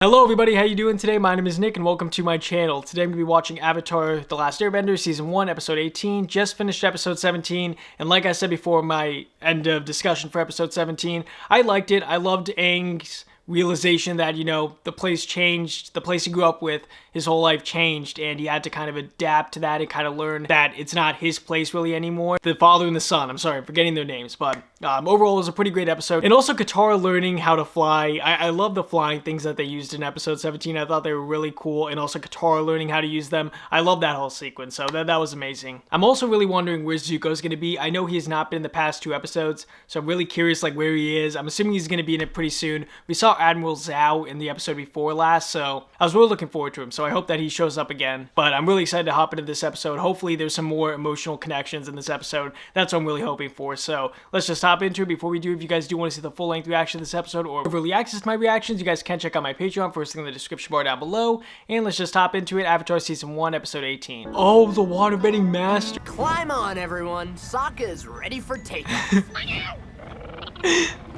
Hello everybody, how you doing today? My name is Nick and welcome to my channel. Today I'm going to be watching Avatar The Last Airbender Season 1, Episode 18. Just finished Episode 17, and like I said before, my end of discussion for Episode 17, I liked it. I loved Aang's realization that, you know, the place changed, the place he grew up with, his whole life changed, and he had to kind of adapt to that and kind of learn that it's not his place really anymore. The father and the son, I'm sorry, I'm forgetting their names, but overall it was a pretty great episode. And also Katara learning how to fly. I love the flying things that they used in Episode 17. I thought they were really cool, and also Katara learning how to use them. I love that whole sequence, so that was amazing. I'm also really wondering where Zuko's going to be. I know he has not been in the past 2 episodes, so I'm really curious like where he is. I'm assuming he's going to be in it pretty soon. We saw Admiral Zhao in the episode before last, so I was really looking forward to him, so I hope that he shows up again. But I'm really excited to hop into this episode. Hopefully there's some more emotional connections in this episode. That's what I'm really hoping for, so let's just hop into it. Before we do, if you guys do want to see the full-length reaction to this episode or early access to my reactions, you guys can check out my Patreon, first thing in the description bar down below, and let's just hop into it. Avatar Season 1, Episode 18. Oh, the waterbending master. Climb on, everyone. Sokka is ready for takeoff.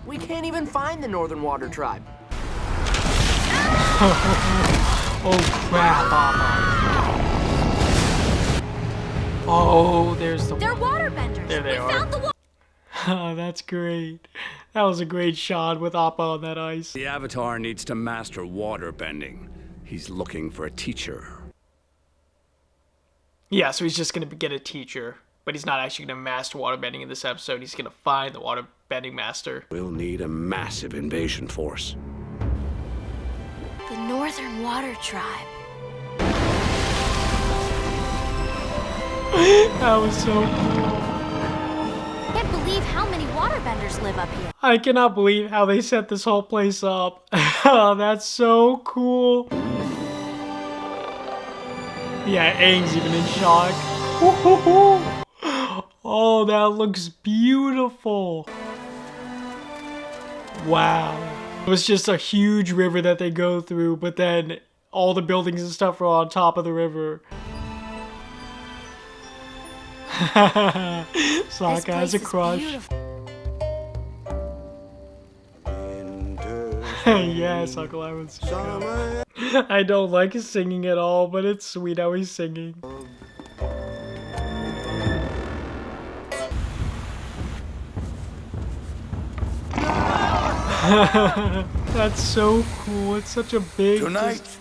We can't even find the Northern Water Tribe. Oh crap, Mama. Oh, there's the... They're waterbenders. There they are. Found the Oh, that's great. That was a great shot with Appa on that ice. The Avatar needs to master waterbending. He's looking for a teacher. Yeah, so he's just going to get a teacher, but he's not actually going to master waterbending in this episode. He's going to find the waterbending master. We'll need a massive invasion force. The Northern Water Tribe. That was so cool. I can't believe how many waterbenders live up here. I cannot believe how they set this whole place up. Oh, that's so cool. Yeah, Aang's even in shock. Oh, that looks beautiful. Wow. It was just a huge river that they go through, but then all the buildings and stuff are on top of the river. Sokka has a crush. Yes, Uncle Ivan's. I don't like his singing at all, but it's sweet how he's singing. That's so cool. It's such a big... Tonight,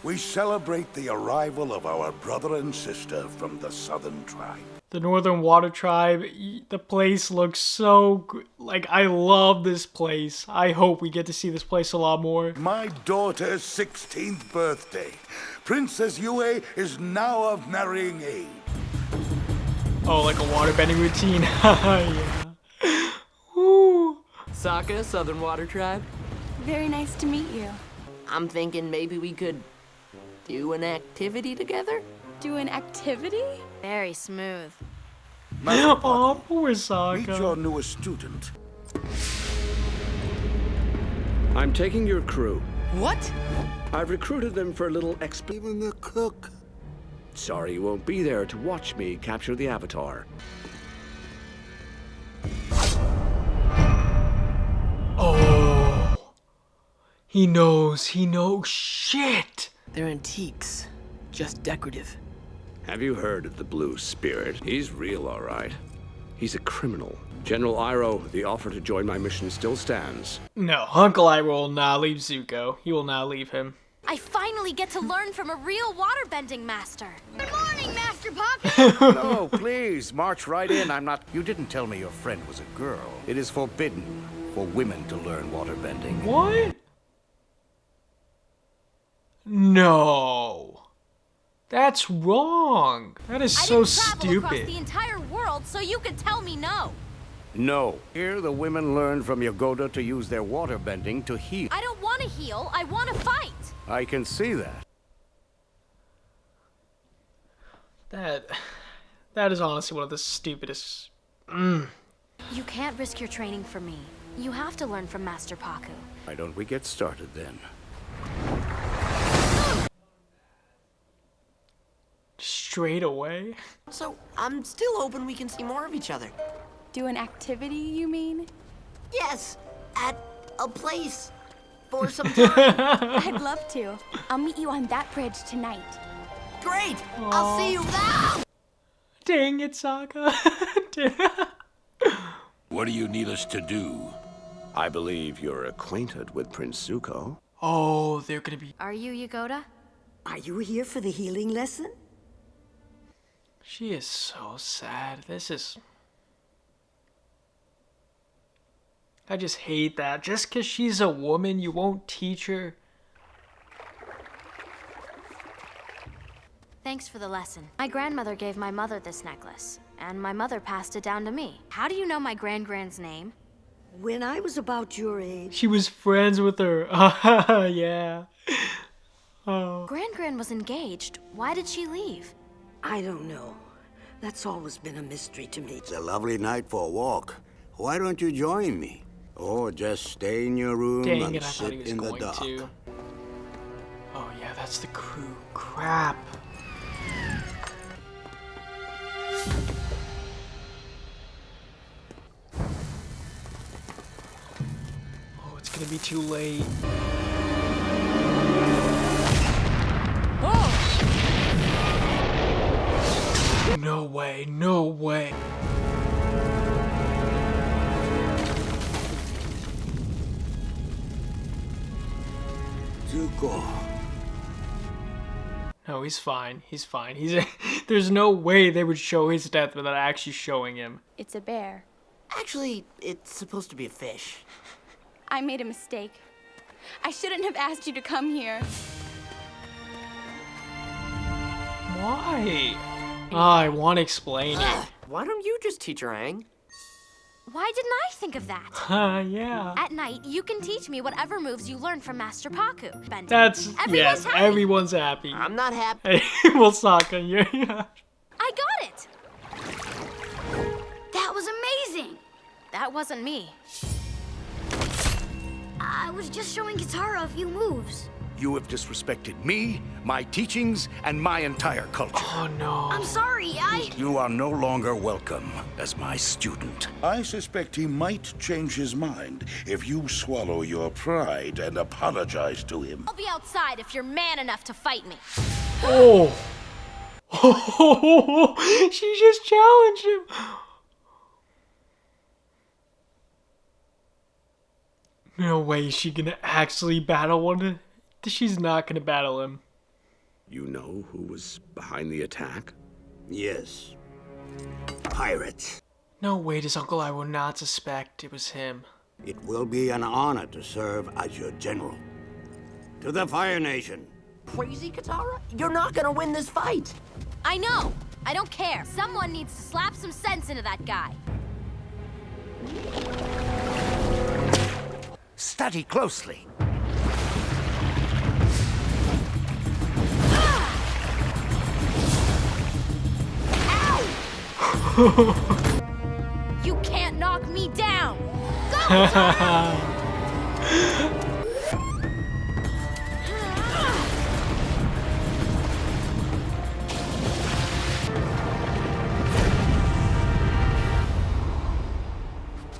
we celebrate the arrival of our brother and sister from the Southern Tribe. The Northern Water Tribe. The place looks so good. Like, I love this place. I hope we get to see this place a lot more. My daughter's 16th birthday. Princess Yue is now of marrying age. Oh, like a waterbending routine. Yeah. Woo. Sokka, Southern Water Tribe. Very nice to meet you. I'm thinking maybe we could do an activity together? Do an activity? Very smooth. Oh, poor Meet Sokka. your newest student. I'm taking your crew. What? I've recruited them for a little Even the cook. Sorry you won't be there to watch me capture the Avatar. Oh. He knows. He knows. Shit. They're antiques. Just decorative. Have you heard of the Blue Spirit? He's real, all right. He's a criminal. General Iroh, the offer to join my mission still stands. No, Uncle Iroh will not leave Zuko. He will not leave him. I finally get to learn from a real waterbending master. Good morning, Master Poppy. No, please, march right in. I'm not... You didn't tell me your friend was a girl. It is forbidden for women to learn waterbending. What? No. That's wrong. That is so I didn't travel across the stupid. entire world so you could tell me no. No. Here, the women learn from Yagoda to use their waterbending to heal. I don't want to heal. I want to fight. I can see that. That is honestly one of the stupidest. You can't risk your training for me. You have to learn from Master Paku. Why don't we get started then? Straight away. So, I'm still hoping we can see more of each other. Do an activity, you mean? Yes, at a place for some time? I'd love to. I'll meet you on that bridge tonight. Great! I'll see you now! Dang it, Sokka. What do you need us to do? I believe you're acquainted with Prince Zuko. Oh, they're gonna be... Are you Yagoda? Are you here for the healing lesson? She is so sad. This is... I just hate that. Just because she's a woman, you won't teach her. Thanks for the lesson. My grandmother gave my mother this necklace, and my mother passed it down to me. How do you know my grand's name? When I was about your age, She was friends with her. Yeah. Oh. Gran was engaged. Why did she leave? I don't know. That's always been a mystery to me. It's a lovely night for a walk. Why don't you join me? Or just stay in your room Dang and it, I thought he sit was in the going dark. to. Oh yeah, that's the crew. Crap. Oh, it's gonna be too late. No way, no way. Zuko. No, he's fine. He's fine. There's no way they would show his death without actually showing him. It's a bear. Actually, it's supposed to be a fish. I made a mistake. I shouldn't have asked you to come here. Why? I want to explain it. Why don't you just teach her, Aang? Why didn't I think of that? Yeah. At night, you can teach me whatever moves you learn from Master Paku. Bending. That's, Everyone's yes, happy. everyone's happy. I'm not happy. Hey, well, Sokka, yeah. I got it! That was amazing. That wasn't me. I was just showing Katara a few moves. You have disrespected me, my teachings, and my entire culture. Oh, no. I'm sorry, You are no longer welcome as my student. I suspect he might change his mind if you swallow your pride and apologize to him. I'll be outside if you're man enough to fight me. Oh. She just challenged him. No way is she gonna actually battle one. She's not gonna battle him. You know who was behind the attack? Yes. Pirates. No way does Uncle Iroh not suspect it was him. It will be an honor to serve as your general. To the Fire Nation. Crazy, Katara? You're not gonna win this fight. I know. I don't care. Someone needs to slap some sense into that guy. Study closely. You can't knock me down.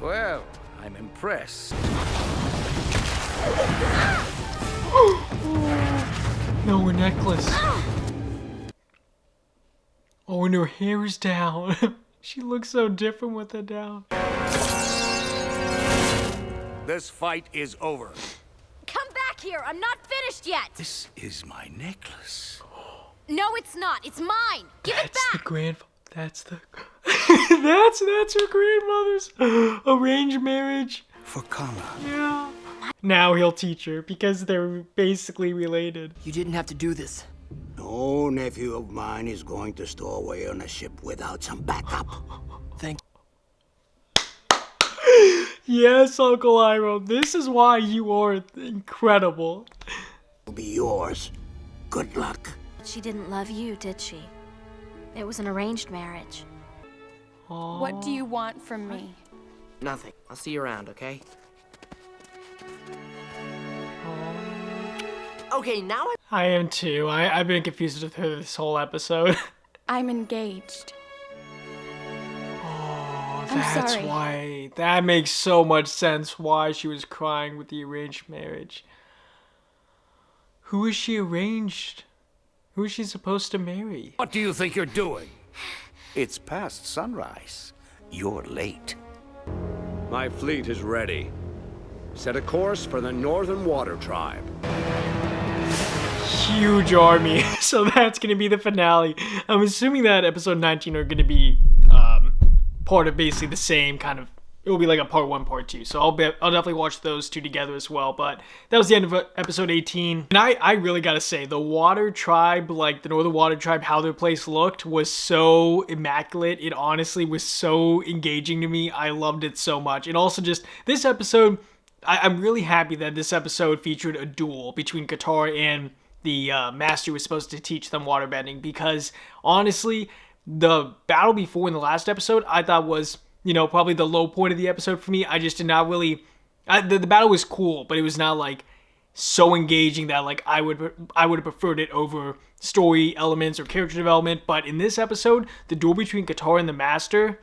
Well, I'm impressed. No, her necklace. Oh, and her hair is down. She looks so different with it down. This fight is over. Come back here. I'm not finished yet. This is my necklace. No, it's not. It's mine. Give it That's the back. that's the that's her grandmother's arranged marriage. For Kama. Yeah. Now he'll teach her because they're basically related. You didn't have to do this. No nephew of mine is going to stow away on a ship without some backup. Thank Yes, Uncle Iroh, this is why you are incredible. Will be yours. Good luck. She didn't love you, did she? It was an arranged marriage. What do you want from me? Nothing. I'll see you around, okay? Okay, now I am too. I've been confused with her this whole episode. I'm engaged. Oh, I'm that's sorry. why. That makes so much sense why she was crying with the arranged marriage. Who is she arranged? Who is she supposed to marry? What do you think you're doing? It's past sunrise. You're late. My fleet is ready. Set a course for the Northern Water Tribe. Huge army. So that's going to be the finale. I'm assuming that episode 19 are going to be part of basically the same kind of, it will be like a part 1, part 2. So I'll definitely watch those two together as well. But that was the end of episode 18. And I really gotta say, the Water Tribe, like the Northern Water Tribe, how their place looked was so immaculate. It honestly was so engaging to me. I loved it so much. And also just this episode, I'm really happy that this episode featured a duel between Katara and the master who was supposed to teach them waterbending. Because honestly, the battle before in the last episode, I thought was, you know, probably the low point of the episode for me. I just did not really... the battle was cool, but it was not, like, so engaging that, like, I would have preferred it over story elements or character development. But in this episode, the duel between Katara and the Master,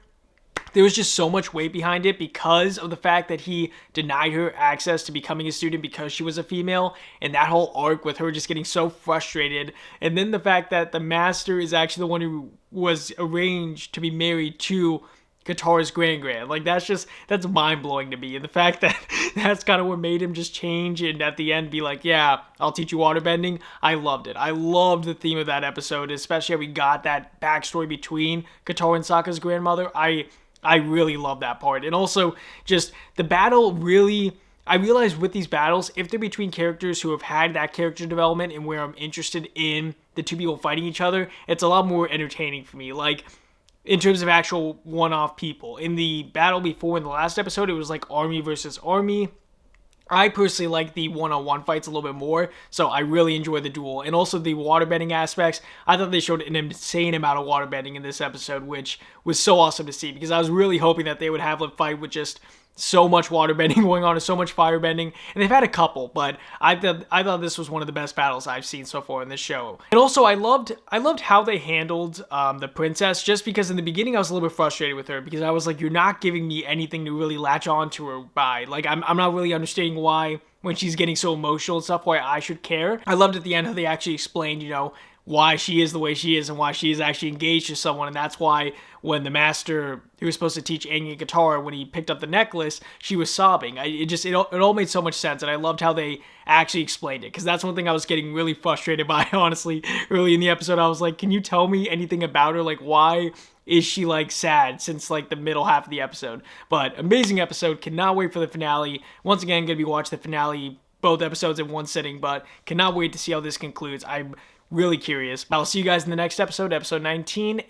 there was just so much weight behind it because of the fact that he denied her access to becoming a student because she was a female, and that whole arc with her just getting so frustrated. And then the fact that the Master is actually the one who was arranged to be married to Katara's grand. Like, that's mind-blowing to me. And the fact that that's kind of what made him just change and at the end be like, yeah, I'll teach you waterbending. I loved it. I loved the theme of that episode, especially how we got that backstory between Katara and Sokka's grandmother. I really love that part. And also, just the battle really... I realized with these battles, if they're between characters who have had that character development and where I'm interested in the two people fighting each other, it's a lot more entertaining for me. Like, in terms of actual one-off people. In the battle before in the last episode, it was like army versus army. I personally like the one-on-one fights a little bit more, so I really enjoy the duel. And also the waterbending aspects, I thought they showed an insane amount of waterbending in this episode, which was so awesome to see, because I was really hoping that they would have a fight with just so much waterbending going on and so much firebending, and they've had a couple, but I thought this was one of the best battles I've seen so far in this show. And also, I loved how they handled the princess, just because in the beginning I was a little bit frustrated with her, because I was like, you're not giving me anything to really latch on to her by. Like, I'm not really understanding why, when she's getting so emotional and stuff, why I should care. I loved at the end how they actually explained, you know, why she is the way she is and why she is actually engaged to someone, and that's why when the Master who was supposed to teach Aang and Katara, when he picked up the necklace, she was sobbing. It all made so much sense, and I loved how they actually explained it, because that's one thing I was getting really frustrated by, honestly, early in the episode. I was like, can you tell me anything about her? Like, why is she, like, sad since, like, the middle half of the episode? But amazing episode. Cannot wait for the finale. Once again, gonna be watching the finale, both episodes in one sitting, but cannot wait to see how this concludes. I'm really curious. I'll see you guys in the next episode, episode 19.